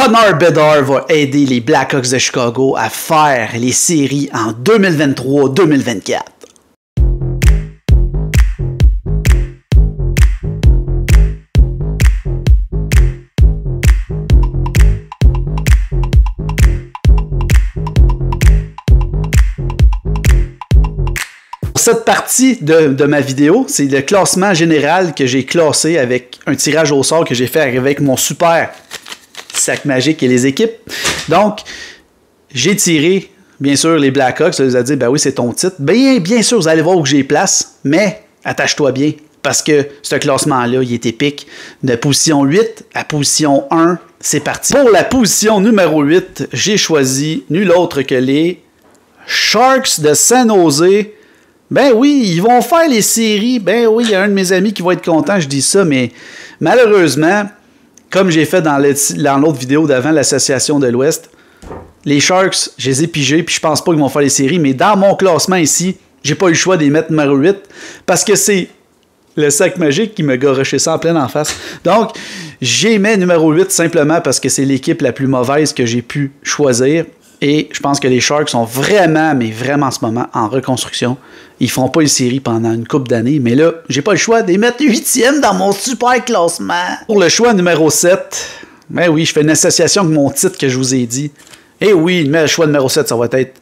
Connor Bedard va aider les Blackhawks de Chicago à faire les séries en 2023-2024. Cette partie de ma vidéo, c'est le classement général que j'ai classé avec un tirage au sort que j'ai fait avec mon super sac magique et les équipes. Donc, j'ai tiré, bien sûr, les Blackhawks. Vous allez dire, ben oui, c'est ton titre. Bien sûr, vous allez voir où j'ai place, mais attache-toi bien, parce que ce classement-là, il est épique. De position 8 à position 1, c'est parti. Pour la position numéro 8, j'ai choisi nul autre que les Sharks de San Jose. Ben oui, ils vont faire les séries. Ben oui, il y a un de mes amis qui va être content, je dis ça, mais malheureusement, comme j'ai fait dans l'autre vidéo d'avant, l'Association de l'Ouest, les Sharks, je les ai pigés, puis je pense pas qu'ils vont faire les séries, mais dans mon classement ici, j'ai pas eu le choix de les mettre numéro 8, parce que c'est le sac magique qui me garochait ça en pleine en face. Donc, j'ai mis numéro 8 simplement parce que c'est l'équipe la plus mauvaise que j'ai pu choisir. Et je pense que les Sharks sont vraiment, mais vraiment en ce moment en reconstruction. Ils ne feront pas une série pendant une couple d'années. Mais là, j'ai pas le choix de les mettre 8e dans mon super classement. Pour le choix numéro 7, ben oui, je fais une association avec mon titre que je vous ai dit. Et oui, le choix numéro 7, ça va être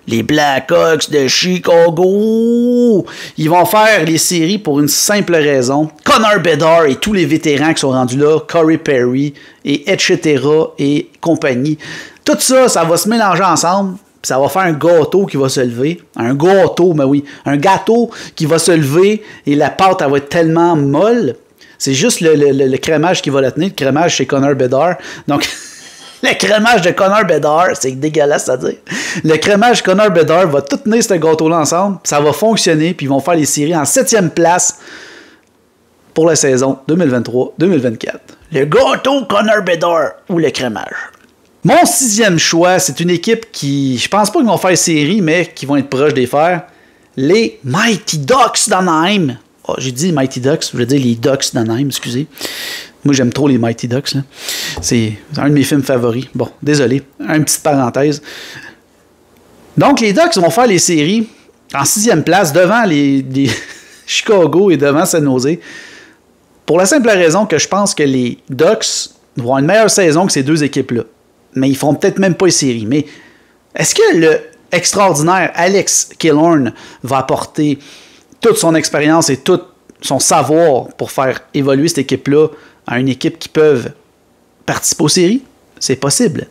les Blackhawks de Chicago. Ils vont faire les séries pour une simple raison. Connor Bedard et tous les vétérans qui sont rendus là, Corey Perry, et etc. et compagnie. Tout ça, ça va se mélanger ensemble, puis ça va faire un gâteau qui va se lever. Un gâteau, ben oui, un gâteau qui va se lever et la pâte, elle va être tellement molle. C'est juste le crémage qui va la tenir. Le crémage, c'est Connor Bedard. Donc, le crémage de Connor Bedard, c'est dégueulasse à dire. Le crémage Connor Bedard va tout tenir ce gâteau-là ensemble, ça va fonctionner, puis ils vont faire les séries en 7e place pour la saison 2023-2024. Le gâteau Connor Bedard ou le crémage. Mon 6e choix, c'est une équipe qui, je pense pas qu'ils vont faire série, mais qui vont être proches des faire. Les Mighty Ducks d'Anaheim. Oh, j'ai dit Mighty Ducks, je veux dire les Ducks d'Anaheim, excusez. Moi, j'aime trop les Mighty Ducks. Là. C'est un de mes films favoris. Bon, désolé, une petite parenthèse. Donc, les Ducks vont faire les séries en 6e place devant les Chicago et devant San Jose. Pour la simple raison que je pense que les Ducks vont avoir une meilleure saison que ces deux équipes-là. Mais ils feront peut-être même pas les séries. Mais est-ce que le extraordinaire Alex Killorn va apporter toute son expérience et tout son savoir pour faire évoluer cette équipe-là à une équipe qui peut participer aux séries? C'est possible.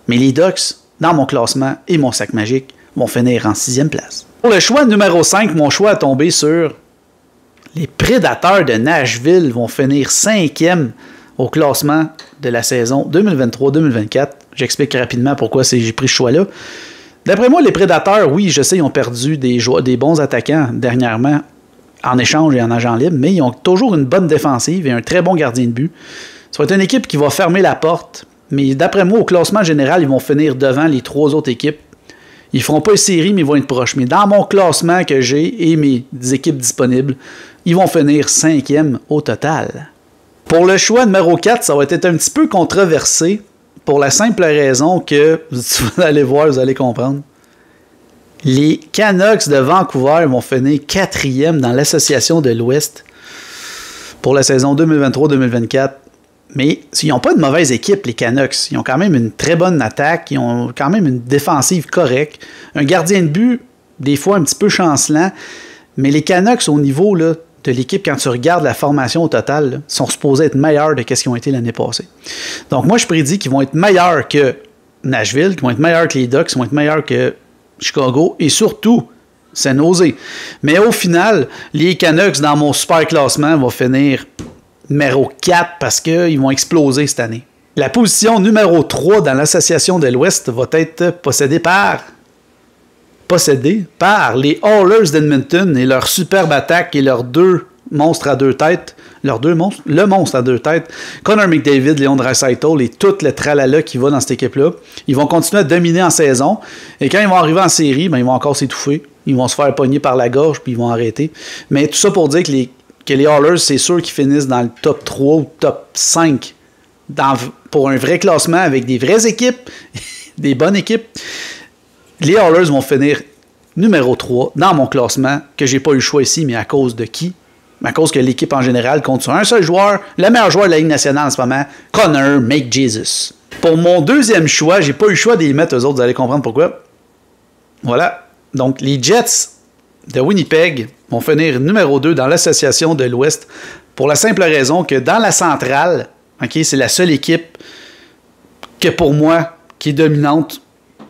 Mais les Ducks, dans mon classement et mon sac magique, vont finir en 6e place. Pour le choix numéro 5, mon choix a tombé sur les Prédateurs de Nashville vont finir 5e au classement de la saison 2023-2024. J'explique rapidement pourquoi j'ai pris ce choix-là. D'après moi, les Prédateurs, oui, je sais, ils ont perdu des bons attaquants dernièrement en échange et en agent libre, mais ils ont toujours une bonne défensive et un très bon gardien de but. Ça va être une équipe qui va fermer la porte, mais d'après moi, au classement général, ils vont finir devant les 3 autres équipes. Ils ne feront pas une série, mais ils vont être proches. Mais dans mon classement que j'ai et mes équipes disponibles, ils vont finir 5e au total. Pour le choix numéro 4, ça va être un petit peu controversé pour la simple raison que, vous allez voir, vous allez comprendre. Les Canucks de Vancouver vont finir 4e dans l'Association de l'Ouest pour la saison 2023-2024. Mais ils n'ont pas de mauvaise équipe, les Canucks. Ils ont quand même une très bonne attaque. Ils ont quand même une défensive correcte. Un gardien de but, des fois un petit peu chancelant. Mais les Canucks, au niveau là, de l'équipe, quand tu regardes la formation au total, là, sont supposés être meilleurs de ce qu'ils ont été l'année passée. Donc moi, je prédis qu'ils vont être meilleurs que Nashville, qu'ils vont être meilleurs que les Ducks, qu'ils vont être meilleurs que Chicago et surtout San Jose. Mais au final, les Canucks, dans mon super classement, vont finir numéro 4 parce qu'ils vont exploser cette année. La position numéro 3 dans l'Association de l'Ouest va être possédée par les Oilers d'Edmonton et leur superbe attaque et leurs 2 monstres à 2 têtes. Le monstre à 2 têtes, Connor McDavid, Leon Draisaitl et tout le tralala qui va dans cette équipe-là. Ils vont continuer à dominer en saison. Et quand ils vont arriver en série, ben, ils vont encore s'étouffer. Ils vont se faire pogner par la gorge puis ils vont arrêter. Mais tout ça pour dire que les Oilers, c'est sûr qu'ils finissent dans le top 3 ou top 5 pour un vrai classement avec des vraies équipes, des bonnes équipes, les Oilers vont finir numéro 3 dans mon classement, que j'ai pas eu le choix ici, mais à cause de qui? À cause que l'équipe en général compte sur un seul joueur, le meilleur joueur de la Ligue nationale en ce moment, Connor McJesus. Pour mon deuxième choix, j'ai pas eu le choix de les mettre eux autres, vous allez comprendre pourquoi. Voilà. Donc, les Jets de Winnipeg vont finir numéro 2 dans l'association de l'Ouest pour la simple raison que dans la centrale, okay, c'est la seule équipe que pour moi, qui est dominante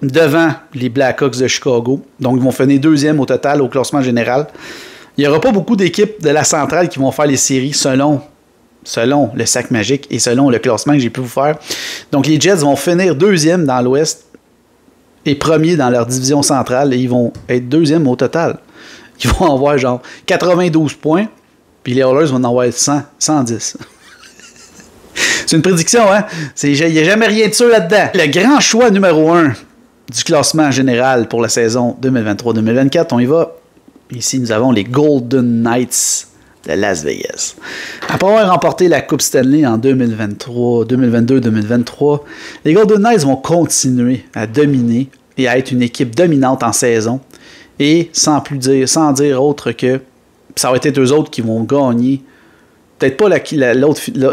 devant les Blackhawks de Chicago. Donc, ils vont finir deuxième au total au classement général. Il n'y aura pas beaucoup d'équipes de la centrale qui vont faire les séries selon le sac magique et selon le classement que j'ai pu vous faire. Donc, les Jets vont finir deuxième dans l'Ouest et premier dans leur division centrale et ils vont être deuxième au total. Ils vont avoir genre 92 points, puis les Oilers vont en avoir 100, 110. C'est une prédiction, hein? Il n'y a jamais rien de sûr là-dedans. Le grand choix numéro 1 du classement général pour la saison 2023-2024, on y va. Ici, nous avons les Golden Knights de Las Vegas. Après avoir remporté la Coupe Stanley en 2022-2023, les Golden Knights vont continuer à dominer et à être une équipe dominante en saison. Et sans dire autre que ça va être eux autres qui vont gagner. Peut-être pas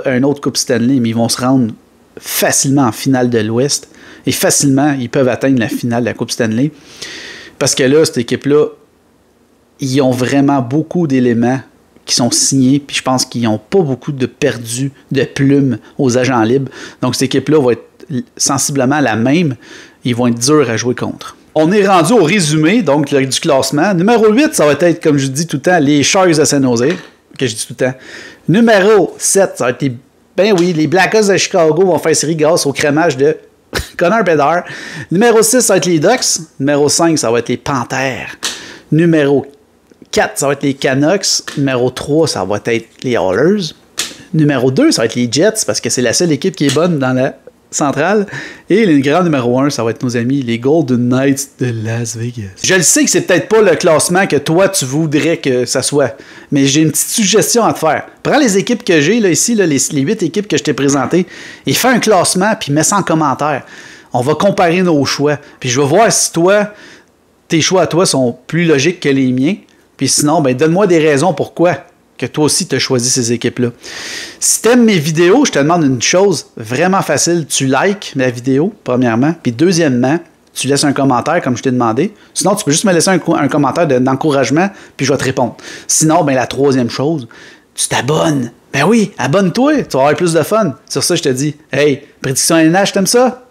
un autre Coupe Stanley, mais ils vont se rendre facilement en finale de l'Ouest. Et facilement, ils peuvent atteindre la finale de la Coupe Stanley. Parce que là, cette équipe-là, ils ont vraiment beaucoup d'éléments qui sont signés, puis je pense qu'ils n'ont pas beaucoup de perdus de plumes aux agents libres. Donc, cette équipe-là va être sensiblement la même. Ils vont être durs à jouer contre. On est rendu au résumé donc du classement. Numéro 8, ça va être, comme je dis tout le temps, les Sharks de San Jose, que je dis tout le temps. Numéro 7, ça va être les Blackhawks de Chicago vont faire série grâce au crémage de Connor Bedard. Numéro 6, ça va être les Ducks. Numéro 5, ça va être les Panthères. Numéro 4, ça va être les Canucks. Numéro 3, ça va être les Oilers. Numéro 2, ça va être les Jets, parce que c'est la seule équipe qui est bonne dans la centrale. Et le grand numéro 1, ça va être nos amis, les Golden Knights de Las Vegas. Je le sais que c'est peut-être pas le classement que toi, tu voudrais que ça soit, mais j'ai une petite suggestion à te faire. Prends les équipes que j'ai, là, ici, là, les 8 équipes que je t'ai présentées, et fais un classement, puis mets ça en commentaire. On va comparer nos choix. Puis je vais voir si toi, tes choix à toi sont plus logiques que les miens. Puis sinon, ben donne-moi des raisons pourquoi que toi aussi tu as choisi ces équipes-là. Si tu aimes mes vidéos, je te demande une chose vraiment facile. Tu likes la vidéo, premièrement. Puis deuxièmement, tu laisses un commentaire comme je t'ai demandé. Sinon, tu peux juste me laisser un commentaire d'encouragement, puis je vais te répondre. Sinon, ben la troisième chose, tu t'abonnes. Ben oui, abonne-toi, tu vas avoir plus de fun. Sur ça, je te dis, hey, prédiction NH, t'aimes ça?